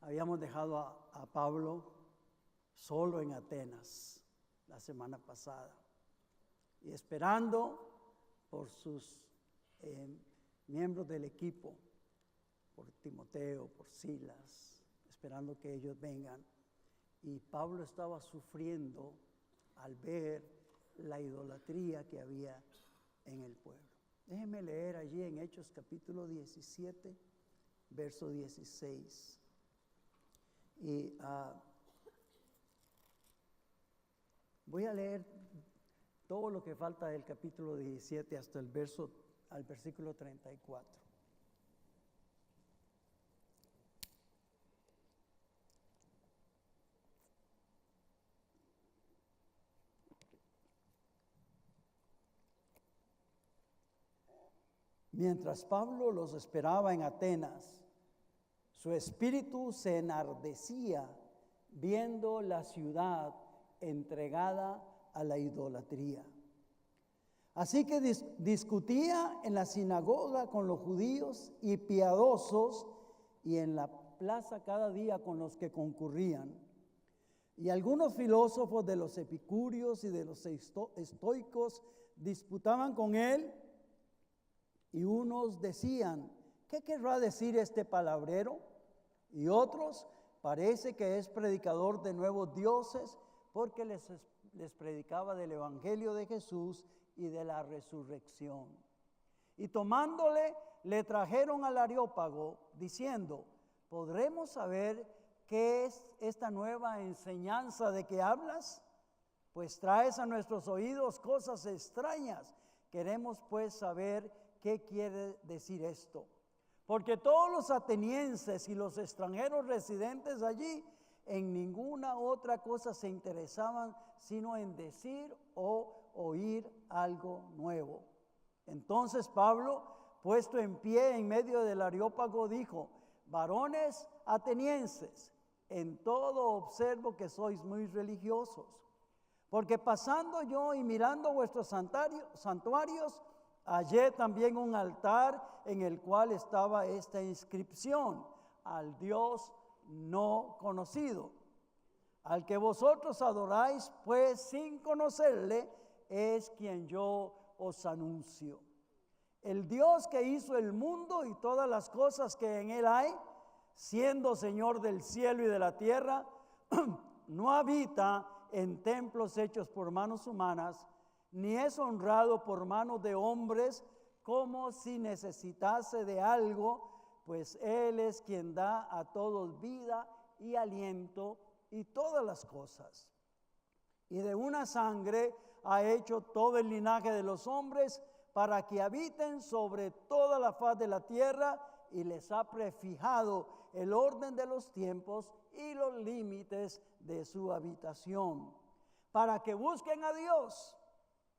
Habíamos dejado a Pablo solo en Atenas la semana pasada y esperando por sus miembros del equipo, por Timoteo, por Silas, esperando que ellos vengan. Y Pablo estaba sufriendo al ver la idolatría que había en el pueblo. Déjenme leer allí en Hechos capítulo 17, verso 16. Y voy a leer todo lo que falta del capítulo 17 hasta el versículo 34. Mientras Pablo los esperaba en Atenas, su espíritu se enardecía viendo la ciudad entregada a la idolatría. Así que discutía en la sinagoga con los judíos y piadosos y en la plaza cada día con los que concurrían. Y algunos filósofos de los epicúreos y de los estoicos disputaban con él, y unos decían: ¿qué querrá decir este palabrero? Y otros: parece que es predicador de nuevos dioses, porque les predicaba del evangelio de Jesús y de la resurrección. Y tomándole, le trajeron al Areópago, diciendo: ¿podremos saber qué es esta nueva enseñanza de que hablas? Pues traes a nuestros oídos cosas extrañas. Queremos pues saber qué quiere decir esto. Porque todos los atenienses y los extranjeros residentes allí en ninguna otra cosa se interesaban sino en decir o oír algo nuevo. Entonces Pablo, puesto en pie en medio del Areópago, dijo: varones atenienses, en todo observo que sois muy religiosos. Porque pasando yo y mirando vuestros santuarios, hallé también un altar en el cual estaba esta inscripción: al Dios no conocido. Al que vosotros adoráis, pues sin conocerle, es quien yo os anuncio. El Dios que hizo el mundo y todas las cosas que en él hay, siendo Señor del cielo y de la tierra, no habita en templos hechos por manos humanas, ni es honrado por manos de hombres como si necesitase de algo, pues Él es quien da a todos vida y aliento y todas las cosas. Y de una sangre ha hecho todo el linaje de los hombres para que habiten sobre toda la faz de la tierra, y les ha prefijado el orden de los tiempos y los límites de su habitación, para que busquen a Dios,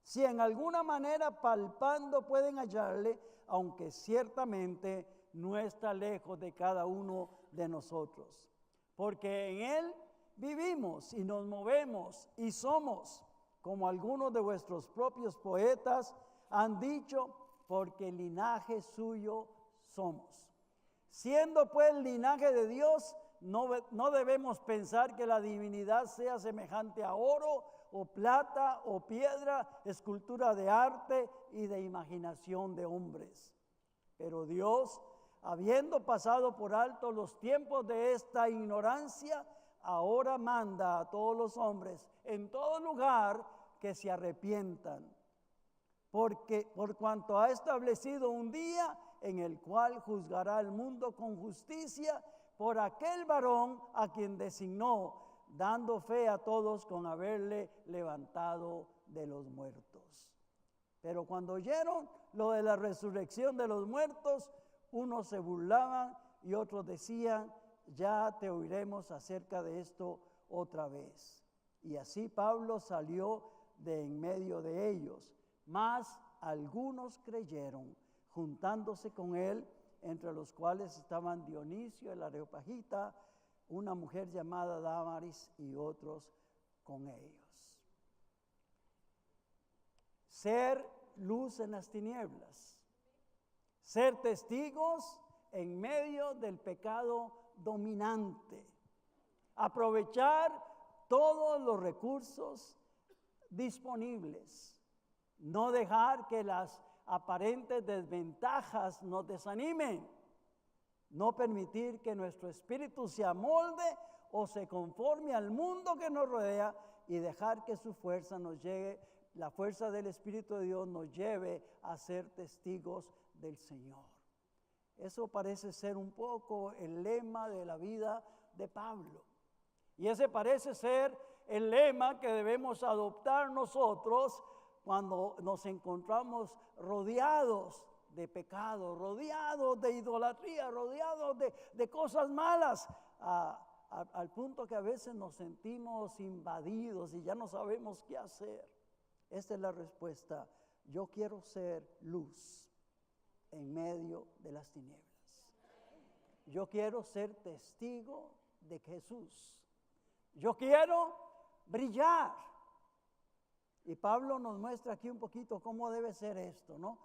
si en alguna manera palpando pueden hallarle, aunque ciertamente no está lejos de cada uno de nosotros. Porque en Él vivimos y nos movemos y somos, como algunos de vuestros propios poetas han dicho, porque linaje suyo somos. Siendo pues linaje de Dios, no debemos pensar que la divinidad sea semejante a oro o plata o piedra, escultura de arte y de imaginación de hombres. Pero Dios, habiendo pasado por alto los tiempos de esta ignorancia, ahora manda a todos los hombres en todo lugar que se arrepientan, porque por cuanto ha establecido un día en el cual juzgará al mundo con justicia por aquel varón a quien designó, dando fe a todos con haberle levantado de los muertos. Pero cuando oyeron lo de la resurrección de los muertos, unos se burlaban y otros decían: ya te oiremos acerca de esto otra vez. Y así Pablo salió de en medio de ellos, mas algunos creyeron, juntándose con él, entre los cuales estaban Dionisio el Areopagita, una mujer llamada Dámaris y otros con ellos. Ser luz en las tinieblas, ser testigos en medio del pecado dominante. Aprovechar todos los recursos disponibles. No dejar que las aparentes desventajas nos desanimen. No permitir que nuestro espíritu se amolde o se conforme al mundo que nos rodea y dejar que su fuerza nos llegue, la fuerza del Espíritu de Dios nos lleve a ser testigos del Señor. Eso parece ser un poco el lema de la vida de Pablo. Y ese parece ser el lema que debemos adoptar nosotros cuando nos encontramos rodeados de pecado, rodeados de idolatría, rodeados de cosas malas, al punto que a veces nos sentimos invadidos y ya no sabemos qué hacer. Esta es la respuesta. Yo quiero ser luz en medio de las tinieblas. Yo quiero ser testigo de Jesús. Yo quiero brillar. Y Pablo nos muestra aquí un poquito cómo debe ser esto, ¿no?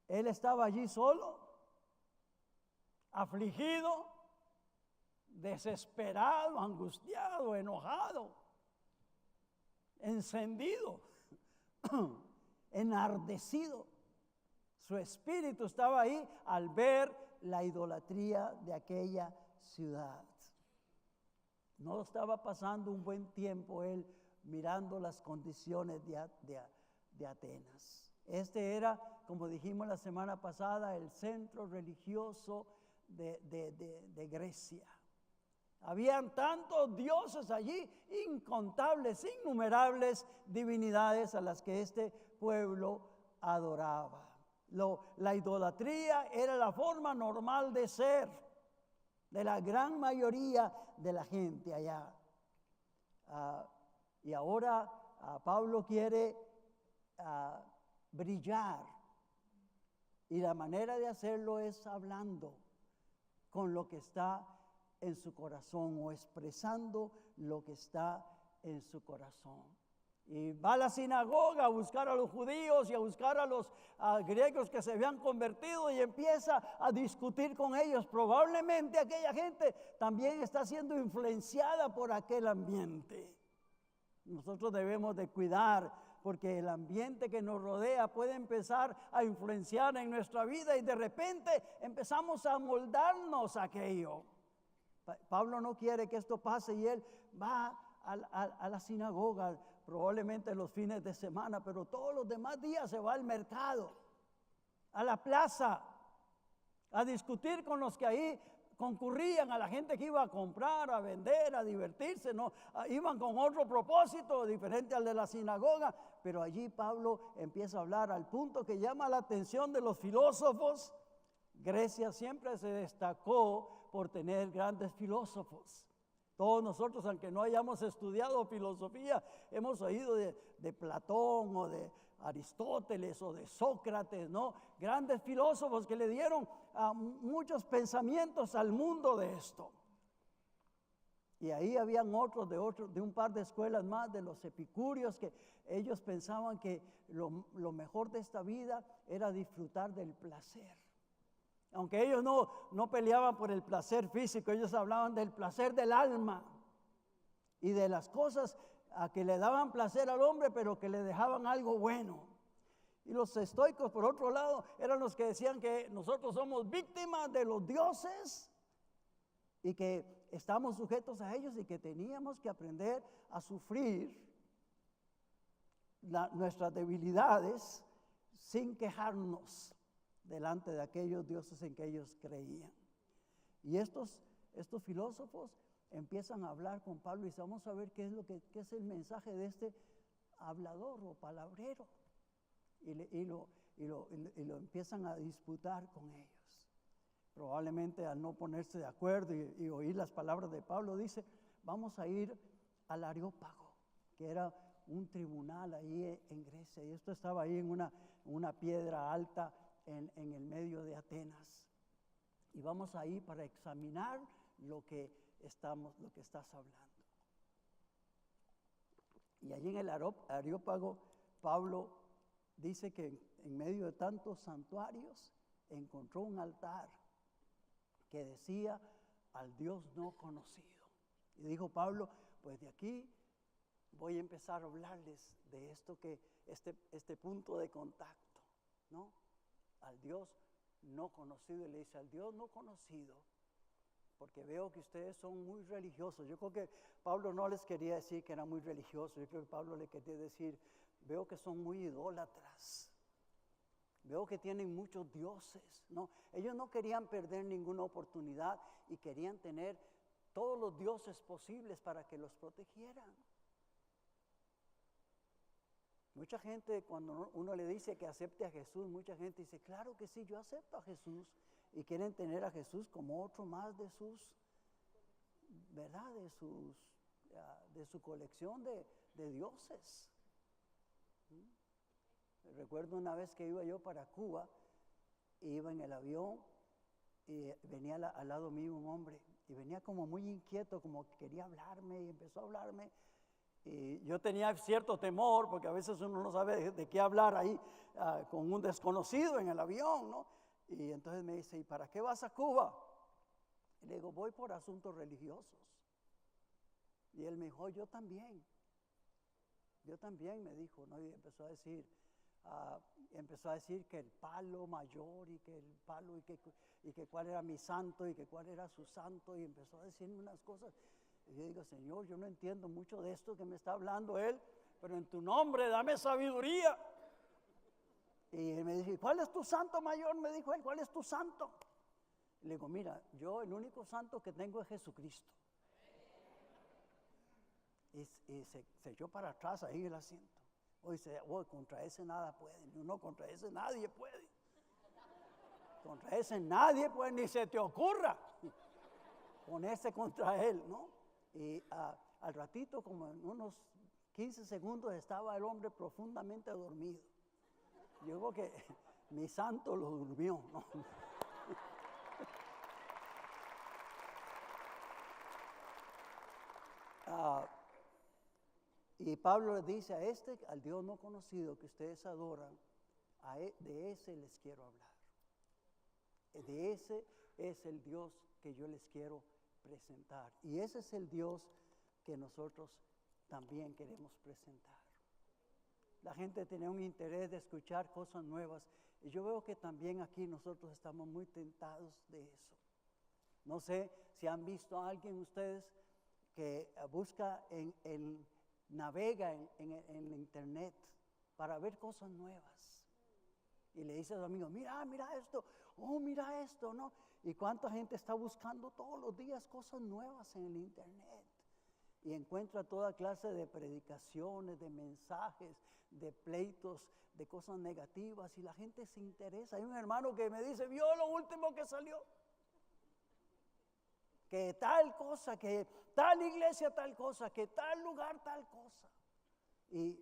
Él estaba allí solo, afligido, desesperado, angustiado, enojado, encendido, enardecido. Su espíritu estaba ahí al ver la idolatría de aquella ciudad. No estaba pasando un buen tiempo él mirando las condiciones de Atenas. Este era, como dijimos la semana pasada, el centro religioso de Grecia. Habían tantos dioses allí, incontables, innumerables divinidades a las que este pueblo adoraba. La idolatría era la forma normal de ser de la gran mayoría de la gente allá. Y ahora Pablo quiere brillar, y la manera de hacerlo es hablando con lo que está en su corazón o expresando lo que está en su corazón. Y va a la sinagoga a buscar a los judíos y a buscar a los griegos que se habían convertido y empieza a discutir con ellos. Probablemente aquella gente también está siendo influenciada por aquel ambiente. Nosotros debemos de cuidar, porque el ambiente que nos rodea puede empezar a influenciar en nuestra vida y de repente empezamos a moldarnos a aquello. Pablo no quiere que esto pase y él va a la sinagoga, probablemente los fines de semana, pero todos los demás días se va al mercado, a la plaza, a discutir con los que ahí concurrían, a la gente que iba a comprar, a vender, a divertirse, ¿no? Iban con otro propósito diferente al de la sinagoga, pero allí Pablo empieza a hablar al punto que llama la atención de los filósofos. Grecia siempre se destacó por tener grandes filósofos. Todos nosotros, aunque no hayamos estudiado filosofía, hemos oído de Platón o de Aristóteles o de Sócrates, ¿no? Grandes filósofos que le dieron muchos pensamientos al mundo de esto. Y ahí habían otros de un par de escuelas más, de los epicúreos, que ellos pensaban que lo mejor de esta vida era disfrutar del placer. Aunque ellos no peleaban por el placer físico, ellos hablaban del placer del alma y de las cosas a que le daban placer al hombre, pero que le dejaban algo bueno. Y los estoicos, por otro lado, eran los que decían que nosotros somos víctimas de los dioses y que estamos sujetos a ellos y que teníamos que aprender a sufrir nuestras debilidades sin quejarnos delante de aquellos dioses en que ellos creían. Y estos filósofos empiezan a hablar con Pablo y vamos a ver qué es el mensaje de este hablador o palabrero. Y lo empiezan a disputar con ellos. Probablemente al no ponerse de acuerdo y oír las palabras de Pablo, dice: vamos a ir al Areópago, que era un tribunal ahí en Grecia, y esto estaba ahí en una piedra alta en el medio de Atenas. Y vamos ahí para examinar lo que estás hablando. Y allí en el Areópago, Pablo dice que en medio de tantos santuarios, encontró un altar que decía al Dios no conocido. Y dijo Pablo, pues de aquí voy a empezar a hablarles de esto que, este punto de contacto, ¿no? Al Dios no conocido. Y le dice, al Dios no conocido, porque veo que ustedes son muy religiosos. Yo creo que Pablo no les quería decir que eran muy religiosos. Yo creo que Pablo le quería decir, veo que son muy idólatras. Veo que tienen muchos dioses, ¿no? Ellos no querían perder ninguna oportunidad y querían tener todos los dioses posibles para que los protegieran. Mucha gente, cuando uno le dice que acepte a Jesús, mucha gente dice, claro que sí, yo acepto a Jesús. Y quieren tener a Jesús como otro más de sus, ¿verdad? De su colección de dioses. Recuerdo una vez que iba yo para Cuba, iba en el avión y venía al lado mío un hombre y venía como muy inquieto, como que quería hablarme y empezó a hablarme. Y yo tenía cierto temor porque a veces uno no sabe de qué hablar ahí con un desconocido en el avión, ¿no? Y entonces me dice, ¿y para qué vas a Cuba? Y le digo, voy por asuntos religiosos. Y él me dijo, yo también, me dijo, ¿no? Y empezó a decir que el palo mayor y que el palo y que cuál era mi santo y que cuál era su santo, y empezó a decirme unas cosas. Y yo digo, Señor, yo no entiendo mucho de esto que me está hablando él, pero en tu nombre dame sabiduría. Y él me dice, ¿cuál es tu santo mayor? Me dijo él, ¿cuál es tu santo? Y le digo, mira, yo el único santo que tengo es Jesucristo. Y se echó para atrás ahí el asiento. Dice, contra ese nada pueden. No, contra ese nadie puede. Contra ese nadie puede, ni se te ocurra ponerse contra él, ¿no? Y al ratito, como en unos 15 segundos, estaba el hombre profundamente dormido. Yo creo que mi santo lo durmió, ¿no? Y Pablo le dice al Dios no conocido que ustedes adoran, de ese les quiero hablar. De ese es el Dios que yo les quiero presentar. Y ese es el Dios que nosotros también queremos presentar. La gente tiene un interés de escuchar cosas nuevas. Y yo veo que también aquí nosotros estamos muy tentados de eso. No sé si han visto a alguien ustedes que busca navega en el internet para ver cosas nuevas. Y le dice a su amigo, mira esto, mira esto, ¿no? Y cuánta gente está buscando todos los días cosas nuevas en el internet. Y encuentra toda clase de predicaciones, de mensajes, de pleitos, de cosas negativas. Y la gente se interesa. Hay un hermano que me dice, ¿vio lo último que salió? Que tal cosa, que tal iglesia tal cosa, que tal lugar tal cosa. Y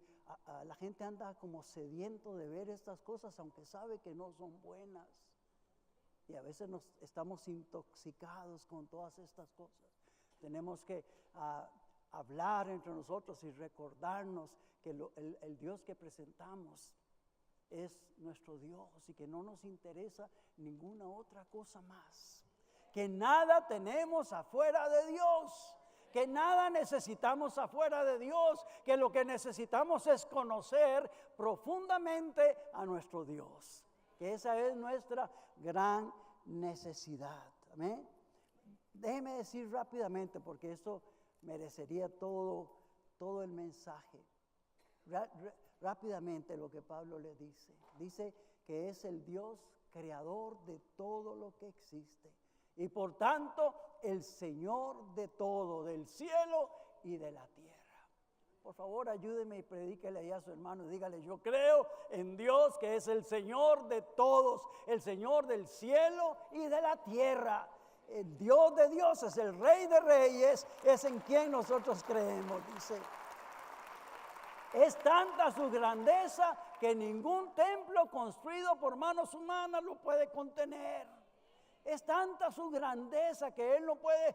la gente anda como sediento de ver estas cosas, aunque sabe que no son buenas. Y a veces estamos intoxicados con todas estas cosas. Tenemos que hablar entre nosotros y recordarnos que el Dios que presentamos es nuestro Dios y que no nos interesa ninguna otra cosa más. Que nada tenemos afuera de Dios, que nada necesitamos afuera de Dios, que lo que necesitamos es conocer profundamente a nuestro Dios, que esa es nuestra gran necesidad. Amén. Déjeme decir rápidamente, porque esto merecería todo el mensaje. Rápidamente lo que Pablo le dice. Dice que es el Dios creador de todo lo que existe. Y por tanto, el Señor de todo, del cielo y de la tierra. Por favor, ayúdeme y predíquele ahí a su hermano y dígale, yo creo en Dios que es el Señor de todos, el Señor del cielo y de la tierra. El Dios de dioses, el Rey de reyes, es en quien nosotros creemos, dice. Es tanta su grandeza que ningún templo construido por manos humanas lo puede contener. Es tanta su grandeza que Él no puede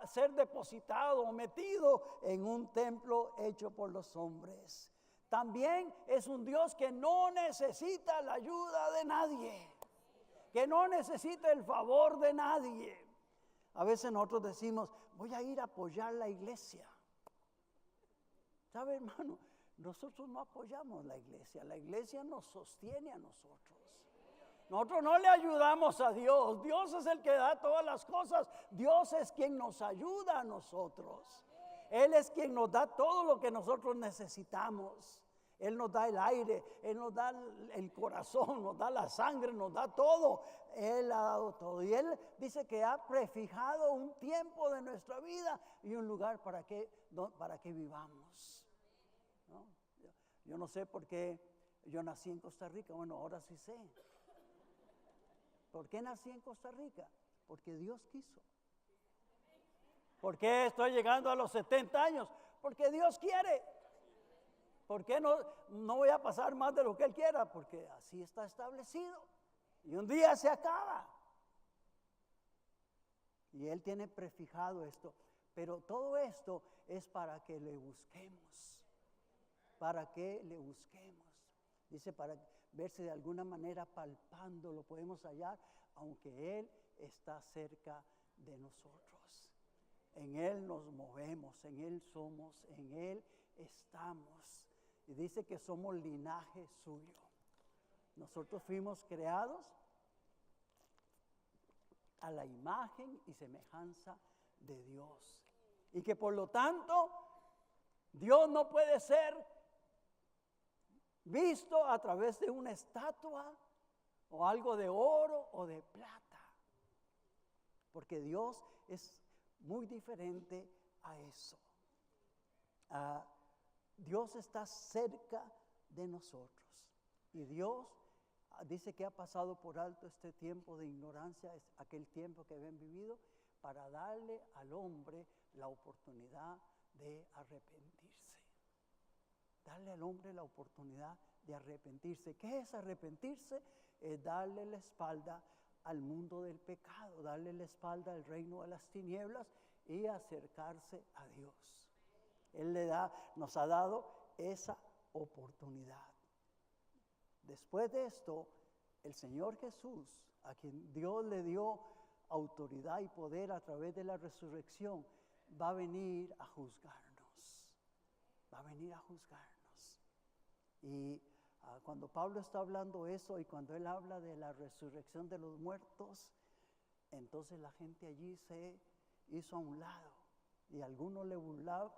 ser depositado o metido en un templo hecho por los hombres. También es un Dios que no necesita la ayuda de nadie. que no necesita el favor de nadie. A veces nosotros decimos, voy a ir a apoyar la iglesia. ¿Sabe, hermano? Nosotros no apoyamos la iglesia nos sostiene a nosotros. Nosotros no le ayudamos a Dios, Dios es el que da todas las cosas, Dios es quien nos ayuda a nosotros. Él es quien nos da todo lo que nosotros necesitamos. Él nos da el aire, Él nos da el corazón, nos da la sangre, nos da todo. Él ha dado todo. Y Él dice que ha prefijado un tiempo de nuestra vida y un lugar para que vivamos. ¿No? Yo no sé por qué yo nací en Costa Rica. Bueno, ahora sí sé. ¿Por qué nací en Costa Rica? Porque Dios quiso. ¿Por qué estoy llegando a los 70 años? Porque Dios quiere. ¿Por qué no voy a pasar más de lo que Él quiera? Porque así está establecido. Y un día se acaba. Y Él tiene prefijado esto. Pero todo esto es para que le busquemos. Para que le busquemos. Dice, para ver si de alguna manera palpando lo podemos hallar, aunque Él está cerca de nosotros. En Él nos movemos, en Él somos, en Él estamos. Y dice que somos linaje suyo. Nosotros fuimos creados a la imagen y semejanza de Dios. Y que por lo tanto, Dios no puede ser visto a través de una estatua o algo de oro o de plata. Porque Dios es muy diferente a eso. Dios está cerca de nosotros. Y Dios dice que ha pasado por alto este tiempo de ignorancia, es aquel tiempo que habían vivido, para darle al hombre la oportunidad de arrepentirse. Darle al hombre la oportunidad de arrepentirse. ¿Qué es arrepentirse? Es darle la espalda al mundo del pecado, darle la espalda al reino de las tinieblas y acercarse a Dios. Él nos ha dado esa oportunidad. Después de esto, el Señor Jesús, a quien Dios le dio autoridad y poder a través de la resurrección, va a venir a juzgarnos. Va a venir a juzgarnos. Y cuando Pablo está hablando eso y cuando él habla de la resurrección de los muertos, entonces la gente allí se hizo a un lado. Y algunos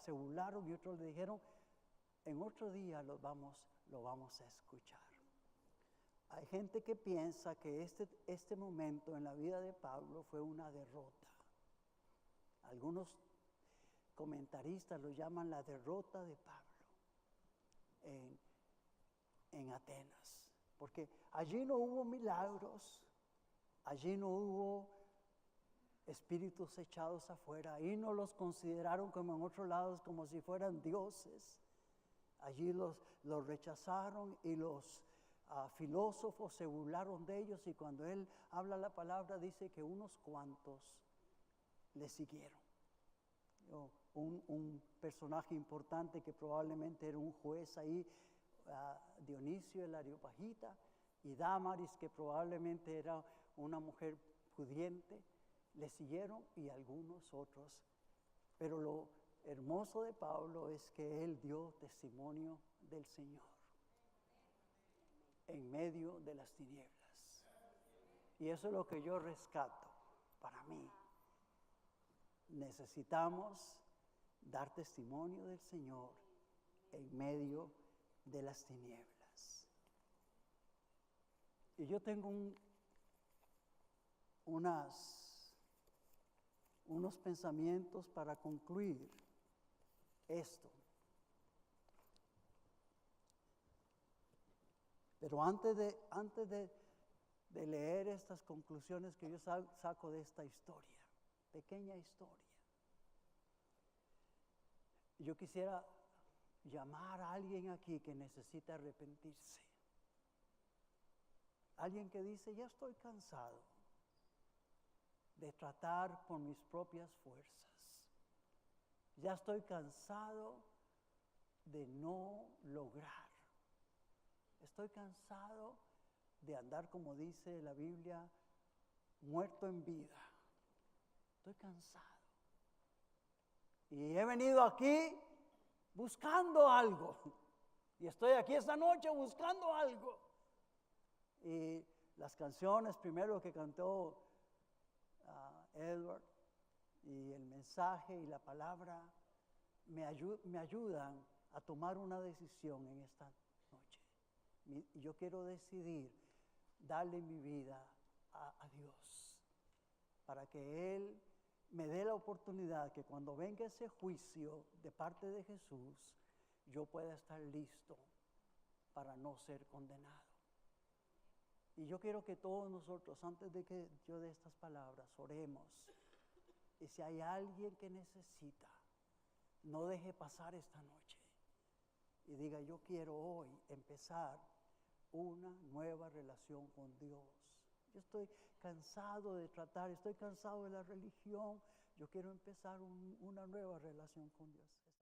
se burlaron y otros le dijeron, en otro día lo vamos a escuchar. Hay gente que piensa que este momento en la vida de Pablo fue una derrota. Algunos comentaristas lo llaman la derrota de Pablo en Atenas. Porque allí no hubo milagros, allí no hubo espíritus echados afuera, ahí no los consideraron como en otros lados como si fueran dioses. Allí los rechazaron y los filósofos se burlaron de ellos, y cuando él habla la palabra dice que unos cuantos le siguieron. Un personaje importante que probablemente era un juez ahí, Dionisio el Areopagita, y Dámaris, que probablemente era una mujer pudiente, le siguieron, y algunos otros. Pero lo hermoso de Pablo es que él dio testimonio del Señor en medio de las tinieblas. Y eso es lo que yo rescato para mí. Necesitamos dar testimonio del Señor en medio de las tinieblas. Y yo tengo unos pensamientos para concluir esto. Pero antes de leer estas conclusiones que yo saco de esta historia, pequeña historia, yo quisiera llamar a alguien aquí que necesita arrepentirse. Alguien que dice, ya estoy cansado de tratar por mis propias fuerzas. Ya estoy cansado de no lograr. Estoy cansado de andar, como dice la Biblia, muerto en vida. Estoy cansado. Y he venido aquí buscando algo. Y estoy aquí esta noche buscando algo. Y las canciones, primero que cantó Edward, y el mensaje y la palabra me ayudan a tomar una decisión en esta noche. Y yo quiero decidir darle mi vida a Dios, para que Él me dé la oportunidad que cuando venga ese juicio de parte de Jesús, yo pueda estar listo para no ser condenado. Y yo quiero que todos nosotros, antes de que yo dé estas palabras, oremos. Y si hay alguien que necesita, no deje pasar esta noche y diga: yo quiero hoy empezar una nueva relación con Dios. Yo estoy cansado de tratar, estoy cansado de la religión. Yo quiero empezar una nueva relación con Dios.